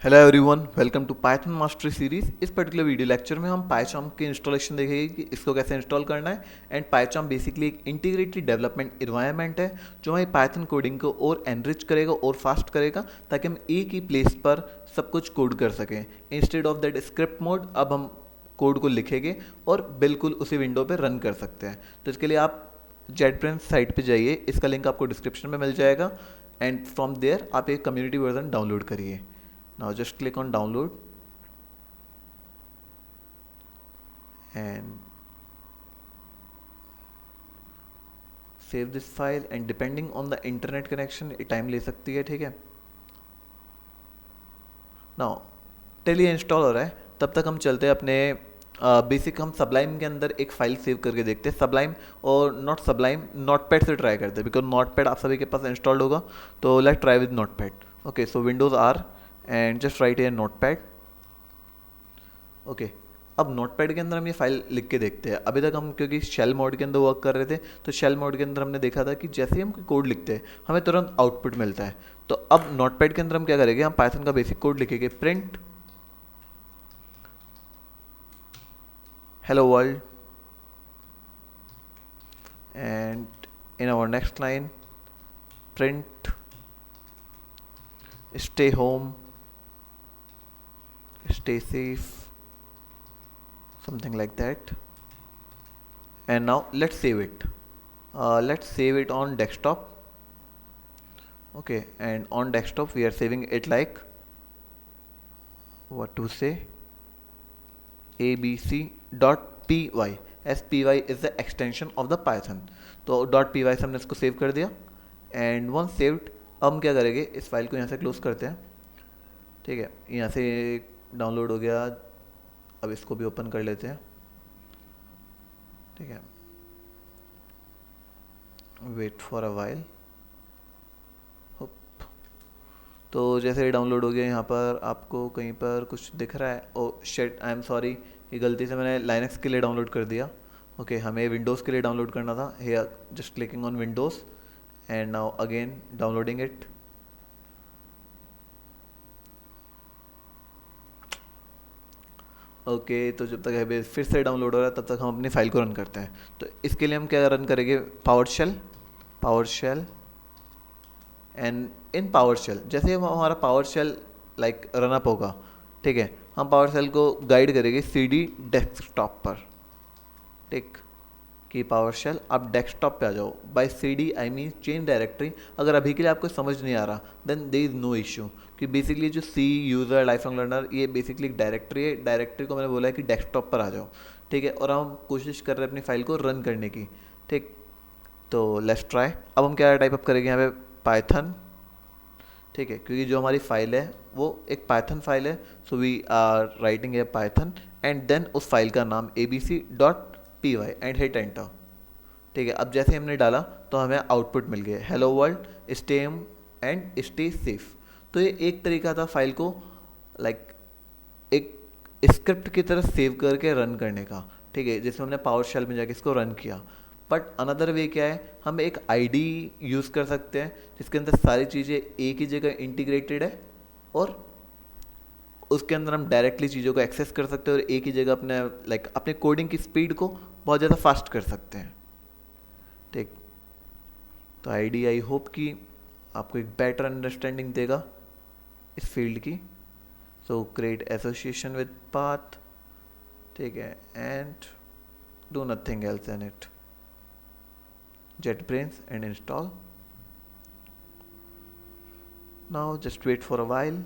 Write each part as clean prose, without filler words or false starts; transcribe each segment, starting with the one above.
Hello everyone, welcome to Python mastery series. इस particular video lecture में हम पाइचार्म की इंस्टॉलेशन देखेंगे कि इसको कैसे इंस्टॉल करना है। एंड पाइचार्म बेसिकली एक इंटीग्रेटेड डेवलपमेंट इन्वायरमेंट है जो हमारी पाइथन कोडिंग को और एनरिच करेगा और फास्ट करेगा, ताकि हम एक ही प्लेस पर सब कुछ कोड कर सकें। Instead of that script mode, अब हम कोड को लिखेंगे और बिल्कुल उसी विंडो पर रन कर सकते हैं। तो इसके लिए आप जेटब्रेंस साइट पे जाइए, इसका लिंक आपको डिस्क्रिप्शन में मिल जाएगा। एंड फ्रॉम देयर आप एक कम्युनिटी वर्जन डाउनलोड करिए। Now just click on download and save this file, and depending on the internet connection ये टाइम ले सकती है, ठीक है। नाउ टिल ये इंस्टॉल हो रहा है तब तक हम चलते हैं अपने बेसिक। हम सबलाइम के अंदर एक फाइल सेव करके देखते हैं, सबलाइम और नॉट सबलाइम नोटपैड से ट्राई करते हैं, बिकॉज नोटपैड आप सभी के पास इंस्टॉल्ड होगा। तो let try with Notepad. Okay, so Windows R and just write here Notepad. Okay, अब नोटपैड के अंदर हम ये फाइल लिख के देखते हैं। अभी तक हम क्योंकि शेल मोड के अंदर वर्क कर रहे थे, तो शेल मोड के अंदर हमने देखा था कि जैसे ही हम कोई कोड लिखते हैं हमें तुरंत आउटपुट मिलता है। तो अब नोटपैड के अंदर हम क्या करेंगे, हम पाइथन का बेसिक कोड लिखेंगे, print hello world, and in our next line print stay home, stay safe, something like that. And now let's save it. Let's save it on desktop. Okay, and on desktop we are saving it like what to say, abc.py. spy is the extension of the python. तो .py से हमने इसको save कर दिया। And one saved, अब हम क्या करेंगे, इस फाइल को यहाँ से क्लोज करते हैं, ठीक है। यहाँ से डाउनलोड हो गया, अब इसको भी ओपन कर लेते हैं, ठीक है। Wait for a while. तो जैसे ये डाउनलोड हो गया, यहाँ पर आपको कहीं पर कुछ दिख रहा है, oh shit, I am sorry, ये गलती से मैंने लाइनक्स के लिए डाउनलोड कर दिया। ओके, हमें विंडोज़ के लिए डाउनलोड करना था। Here just clicking on Windows and now again downloading it. Okay, तो जब तक है फिर से डाउनलोड हो रहा है तब तक हम अपनी फाइल को रन करते हैं। तो इसके लिए हम क्या रन करेंगे, PowerShell and in PowerShell, जैसे ही हमारा पावर शेल लाइक रनअप होगा, ठीक है, हम पावर शेल को गाइड करेंगे CD डेस्कटॉप पर, ठीक। कि पावर शेल आप डेस्कटॉप पे आ जाओ। By CD I mean change directory. अगर अभी के लिए आपको समझ नहीं आ रहा then there is no issue, कि बेसिकली जो C user life long learner ये बेसिकली एक डायरेक्टरी है। डायरेक्टरी को मैंने बोला है कि डेस्कटॉप पर आ जाओ, ठीक है। और हम कोशिश कर रहे हैं अपनी फाइल को रन करने की, ठीक। तो लेट्स ट्राई। अब हम क्या टाइप अप करेंगे यहाँ पे, पाइथन, ठीक है, क्योंकि जो हमारी फाइल है वो एक पाइथन फाइल है। So we are writing a Python and then उस फाइल का नाम abc.py एंड हिट एंटर, ठीक है। अब जैसे हमने डाला तो हमें आउटपुट मिल गया, hello world stay and stay safe. तो ये एक तरीका था फाइल को लाइक एक स्क्रिप्ट की तरह सेव करके रन करने का, ठीक है, जिसमें हमने पावर शेल में जाके इसको रन किया। बट अनदर वे क्या है, हम एक आईडी यूज़ कर सकते हैं जिसके अंदर सारी चीज़ें एक ही जगह इंटीग्रेटेड है, और उसके अंदर हम डायरेक्टली चीज़ों को एक्सेस कर सकते हैं और एक ही जगह अपने लाइक अपने कोडिंग की स्पीड को बहुत ज़्यादा फास्ट कर सकते हैं, ठीक। तो आईडी आई होप कि आपको एक बेटर अंडरस्टैंडिंग देगा इस फील्ड की। So create association with path, ठीक है, and do nothing else in it, JetBrains and install. Now just wait for a while.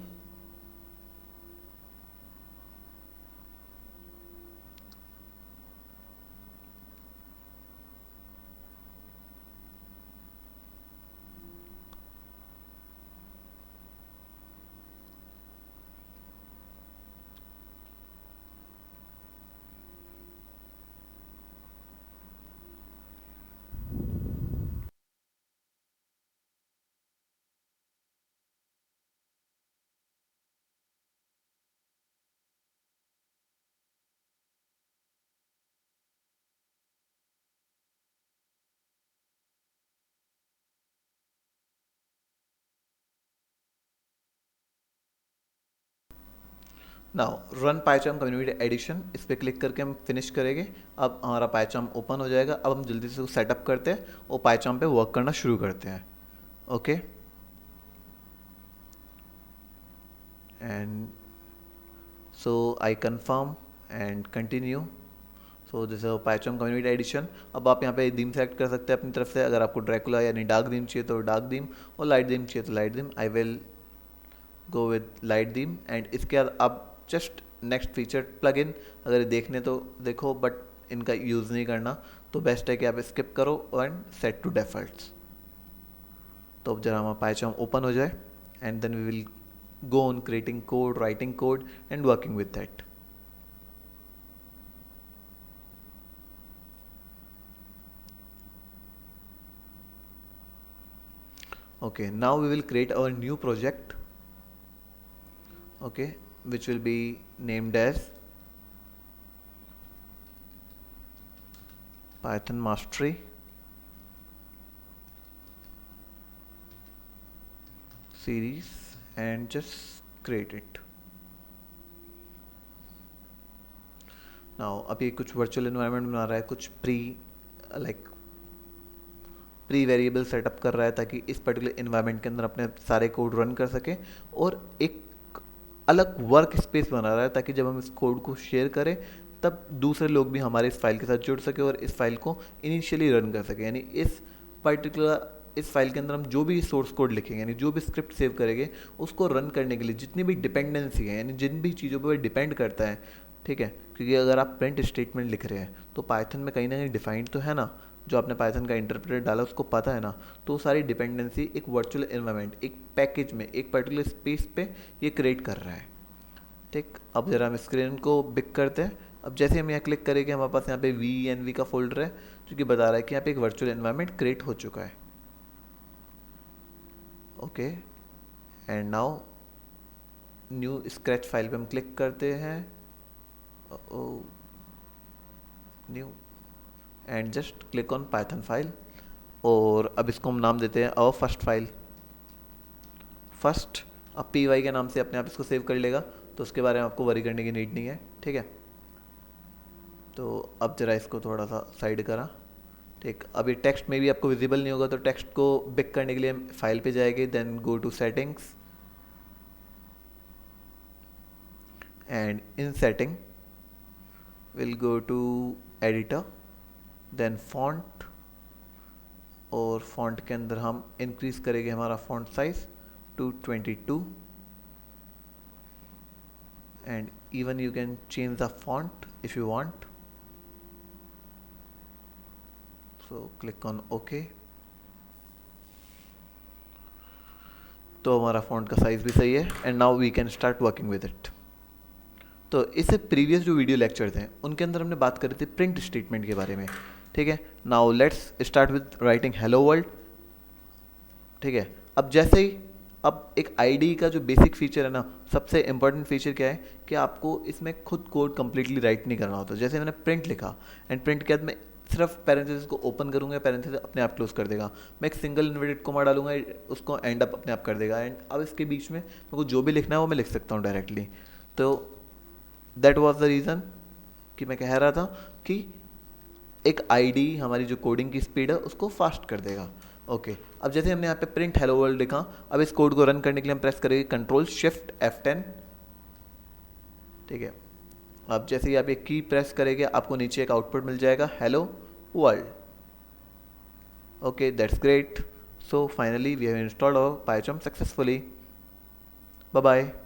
Now run PyCharm community edition, इस पर क्लिक करके हम फिनिश करेंगे। अब हमारा पाइचाम ओपन हो जाएगा। अब हम जल्दी से उसको सेटअप करते हैं और पाइचाम पे वर्क करना शुरू करते हैं। Okay, and so I confirm and continue. So this is PyCharm community edition. अब आप यहाँ पे थीम सेलेक्ट कर सकते हैं अपनी तरफ से। अगर आपको ड्रैकुला यानी डार्क थीम चाहिए तो डार्क थीम, और लाइट थीम चाहिए तो light theme. I will go with light theme. And इसके बाद आप just next feature plug in, अगर ये देखने तो देखो, बट इनका यूज़ नहीं करना तो बेस्ट है कि आप स्किप करो एंड सेट टू डिफ़ॉल्ट्स। तो अब जरा हमारा पाइचाम ओपन हो जाए and then we will go on creating code, writing code and working with that. Okay, now we will create our new project, okay, which will be named as Python Mastery series, and just create it. Now अभी कुछ virtual environment बना रहा है, कुछ pre variable setup कर रहा है ताकि इस पर्टिकुलर इन्वायरमेंट के अंदर अपने सारे कोड रन कर सके, और एक अलग वर्क स्पेस बना रहा है ताकि जब हम इस कोड को शेयर करें तब दूसरे लोग भी हमारे इस फाइल के साथ जुड़ सके और इस फाइल को इनिशियली रन कर सके। यानी इस फाइल के अंदर हम जो भी सोर्स कोड लिखेंगे, यानी जो भी स्क्रिप्ट सेव करेंगे, उसको रन करने के लिए जितनी भी डिपेंडेंसी है, यानी जिन भी चीज़ों पर डिपेंड करता है, ठीक है, क्योंकि अगर आप प्रिंट स्टेटमेंट लिख रहे हैं तो पाइथन में कहीं ना कहीं डिफाइंड तो है ना, जो आपने पाइथन का इंटरप्रेटर डाला उसको पता है ना, तो सारी डिपेंडेंसी एक वर्चुअल एनवायरनमेंट, एक पैकेज में, एक पर्टिकुलर स्पेस पे ये क्रिएट कर रहा है। ठीक, अब जरा हम स्क्रीन को बिग करते हैं। अब जैसे हम यहाँ क्लिक करेंगे हमारे पास यहाँ पे वी का फोल्डर है जो कि बता रहा है कि यहाँ पे एक वर्चुअल एनवायरनमेंट क्रिएट हो चुका है। Okay, and now new scratch file पे हम क्लिक करते हैं, new, and just click on Python file, और अब इसको हम नाम देते हैं आवर फर्स्ट फाइल, फर्स्ट। अब py के नाम से अपने आप इसको सेव कर लेगा, तो उसके बारे में आपको वरी करने की नीड नहीं है, ठीक है। तो अब जरा इसको थोड़ा सा साइड करा, ठीक। अब ये टेक्स्ट में भी आपको विजिबल नहीं होगा, तो टेक्स्ट को बिग करने के लिए हम फाइल पे जाएंगे, then go to settings, and in setting will go to editor, then font, और फॉन्ट के अंदर हम इंक्रीज करेंगे हमारा font size to 22, and even you can change the font if you want, so click on okay. तो हमारा font का साइज भी सही है, and now we can start working with it. तो इससे प्रीवियस जो वीडियो लेक्चर थे उनके अंदर हमने बात करी थी प्रिंट स्टेटमेंट के बारे में, ठीक है। Now let's start with writing hello world, ठीक है। अब जैसे ही, अब एक आईडी का जो बेसिक फीचर है ना, सबसे इंपॉर्टेंट फीचर क्या है कि आपको इसमें खुद कोड कंप्लीटली राइट नहीं करना होता। जैसे मैंने प्रिंट लिखा, एंड प्रिंट के बाद मैं सिर्फ पैरेंथेसिस को ओपन करूंगा, पैरेंथेसिस अपने आप क्लोज कर देगा। मैं एक सिंगल इन्वर्टेड कोमा डालूंगा, उसको एंड अप अपने आप कर देगा, एंड अब इसके बीच में मेरे को जो भी लिखना है वो मैं लिख सकता हूँ डायरेक्टली। तो दैट वाज द रीज़न कि मैं कह रहा था कि एक आईडी हमारी जो कोडिंग की स्पीड है उसको फास्ट कर देगा। ओके, अब जैसे हमने यहाँ पे प्रिंट हेलो वर्ल्ड लिखा, अब इस कोड को रन करने के लिए हम प्रेस करेंगे कंट्रोल शिफ्ट F10, ठीक है। अब जैसे ही आप एक की प्रेस करेंगे आपको नीचे एक आउटपुट मिल जाएगा hello world. Okay, that's great. So finally we have installed our Python successfully. Bye bye.